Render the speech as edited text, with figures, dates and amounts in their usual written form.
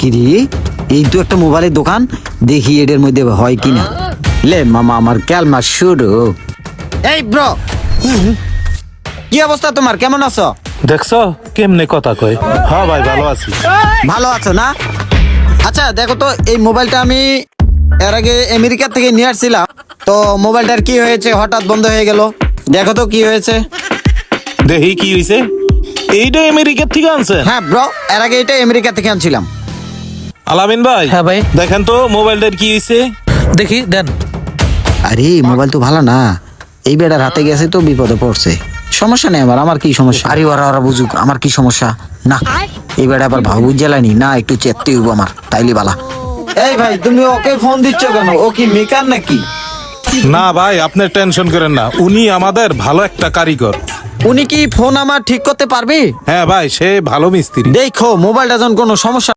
কিরে এই তো একটা মোবাইলের দোকান, দেখি এদের মধ্যে হয় কিনা। লে মামা আমার ক্যালমা শুরু। এই ব্রো, কি অবস্থা তোমার, কেমন আছো? দেখছো কেমনে কথা কয়। হ্যাঁ ভাই ভালো আছি। ভালো আছো না? আচ্ছা দেখো তো, এই মোবাইলটা আমি এর আগে আমেরিকা থেকে নিয়ে আসছিলাম, তো মোবাইলটার কি হয়েছে, হঠাৎ বন্ধ হয়ে গেল। দেখো তো কি হয়েছে। দেখি কি হইছে। এইটা আমেরিকার থেকে আনছেন? হ্যাঁ ব্রো, এর আগে এটা আমেরিকা থেকে আনছিলাম। আলামিন ভাই। হ্যাঁ ভাই। দেখেন তো মোবাইলটার কি হইছে। দেখি দেন। আরে মোবাইল তো ভালো না, এই বেটার হাতে গেছে তো বিপদে পড়ছে। সমস্যা নেই আমার কি সমস্যা? আরে ওরা ওরা বুঝুক, আমার কি সমস্যা না। এই বেটা আবার ভাবু জ্বালানি না, একটু চেতে হইব আমার, তাইলে বালা। এই ভাই তুমি ওকে ফোন দিচ্ছ কেন? ও কি মেকার নাকি? না ভাই আপনি টেনশন করেন না, উনি আমাদের ভালো একটা কারিগর। উনি কি ফোন আমার ঠিক করতে পারবে? হ্যাঁ ভাই সে ভালো মিস্ত্রি। দেখো মোবাইলটা যখন কোনো সমস্যা